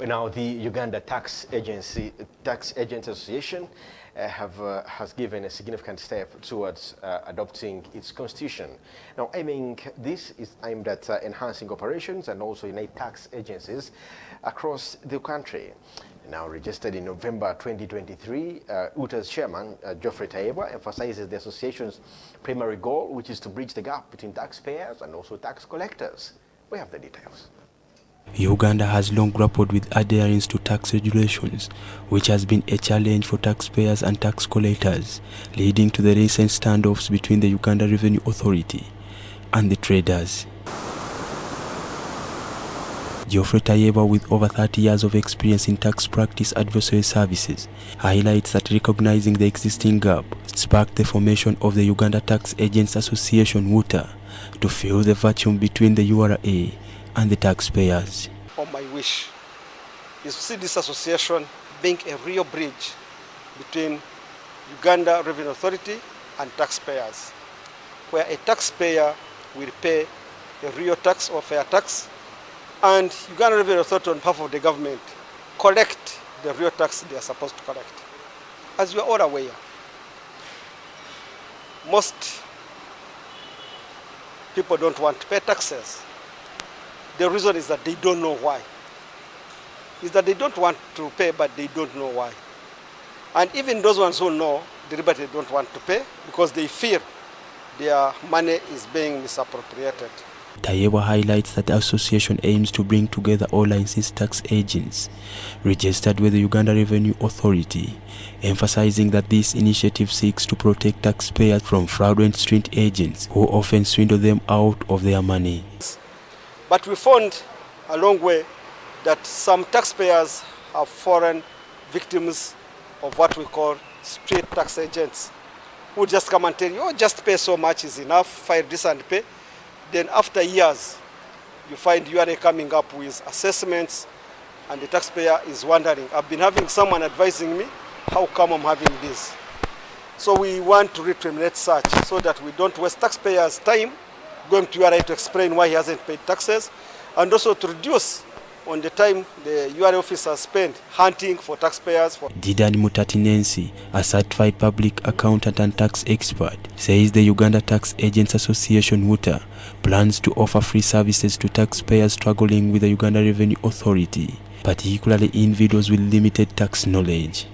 Now, the Uganda Tax Agents Association has given a significant step towards adopting its constitution. Now, this is aimed at enhancing operations and also unite tax agencies across the country. Now registered in November 2023, UTA's chairman, Geoffrey Tayebwa, emphasizes the association's primary goal, which is to bridge the gap between taxpayers and also tax collectors. We have the details. Uganda has long grappled with adherence to tax regulations, which has been a challenge for taxpayers and tax collectors, leading to the recent standoffs between the Uganda Revenue Authority and the traders. Geoffrey Tayebwa, with over 30 years of experience in tax practice advisory services, highlights that recognizing the existing gap sparked the formation of the Uganda Tax Agents Association (UTA) to fill the vacuum between the URA and the taxpayers. My wish is to see this association being a real bridge between Uganda Revenue Authority and taxpayers, where a taxpayer will pay a real tax or fair tax, and Uganda Revenue Authority on behalf of the government collect the real tax they are supposed to collect. As you are all aware, most people don't want to pay taxes. The reason is that they don't know why. Is that they don't want to pay, but they don't know why. And even those ones who know, deliberately don't want to pay because they fear their money is being misappropriated. Tayebwa highlights that the association aims to bring together all licensed tax agents registered with the Uganda Revenue Authority, emphasizing that this initiative seeks to protect taxpayers from fraudulent street agents who often swindle them out of their money. But we found along the way that some taxpayers have fallen victims of what we call street tax agents, who just come and tell you, oh, just pay so much is enough, file this and pay. Then after years, you find you are coming up with assessments and the taxpayer is wondering, I've been having someone advising me, how come I'm having this? So we want to recriminate such so that we don't waste taxpayers' time going to URA to explain why he hasn't paid taxes, and also to reduce on the time the URA officers spend hunting for taxpayers. Didani Mutatinensi, a certified public accountant and tax expert, says the Uganda Tax Agents Association (UTA) plans to offer free services to taxpayers struggling with the Uganda Revenue Authority, particularly individuals with limited tax knowledge.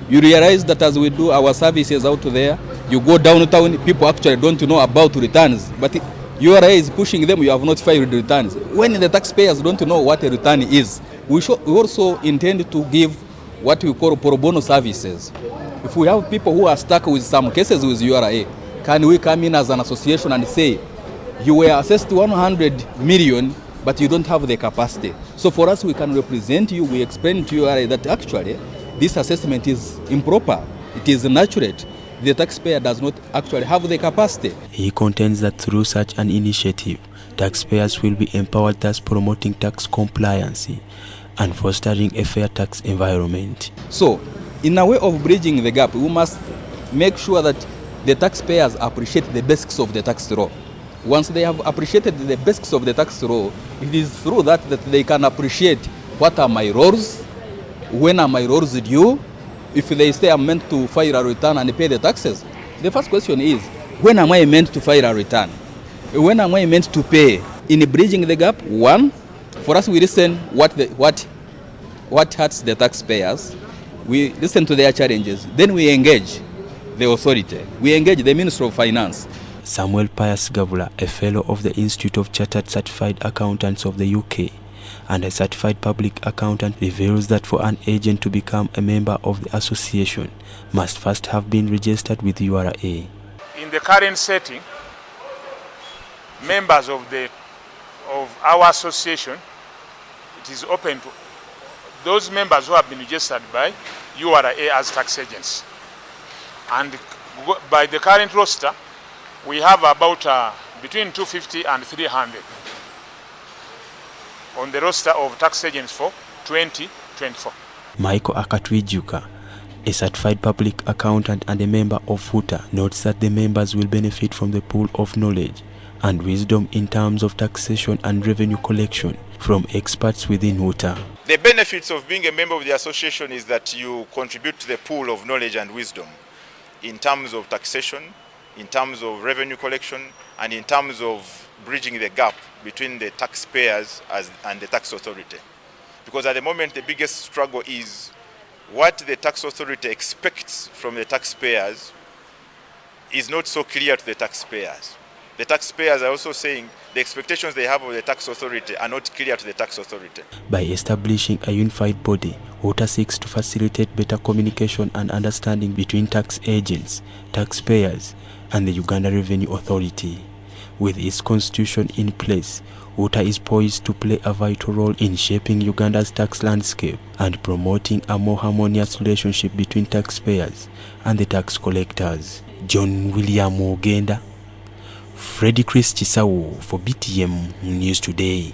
You realize that as we do our services out there, you go downtown, people actually don't know about returns, but URA is pushing them, you have not filed returns. When the taxpayers don't know what a return is, we also intend to give what we call pro bono services. If we have people who are stuck with some cases with URA, can we come in as an association and say, you were assessed 100 million, but you don't have the capacity. So for us, we can represent you, we explain to URA that actually this assessment is improper, it is inaccurate. The taxpayer does not actually have the capacity. He contends that through such an initiative, taxpayers will be empowered, thus promoting tax compliance and fostering a fair tax environment. So, in a way of bridging the gap, we must make sure that the taxpayers appreciate the basics of the tax law. Once they have appreciated the basics of the tax law, it is through that they can appreciate what are my roles, when are my roles due. If they say I'm meant to file a return and pay the taxes, the first question is, when am I meant to file a return? When am I meant to pay? In bridging the gap, one, for us we listen what hurts the taxpayers, we listen to their challenges, then we engage the authority, we engage the Ministry of Finance. Samuel Pius Gabula, a fellow of the Institute of Chartered Certified Accountants of the UK, and a certified public accountant, reveals that for an agent to become a member of the association must first have been registered with URA. In the current setting, members of our association, it is open to those members who have been registered by URA as tax agents. And by the current roster, we have about between 250 and 300 on the roster of tax agents for 2024. Michael Akatwijuka, a certified public accountant and a member of UTA, notes that the members will benefit from the pool of knowledge and wisdom in terms of taxation and revenue collection from experts within WUTA. The benefits of being a member of the association is that you contribute to the pool of knowledge and wisdom in terms of taxation, in terms of revenue collection, and in terms of bridging the gap between the taxpayers and the tax authority. Because at the moment the biggest struggle is what the tax authority expects from the taxpayers is not so clear to the taxpayers. The taxpayers are also saying the expectations they have of the tax authority are not clear to the tax authority. By establishing a unified body, WUTA seeks to facilitate better communication and understanding between tax agents, taxpayers, and the Uganda Revenue Authority. With its constitution in place, WUTA is poised to play a vital role in shaping Uganda's tax landscape and promoting a more harmonious relationship between taxpayers and the tax collectors. John William Uganda, Freddy Chris Chisawo for BTM News Today.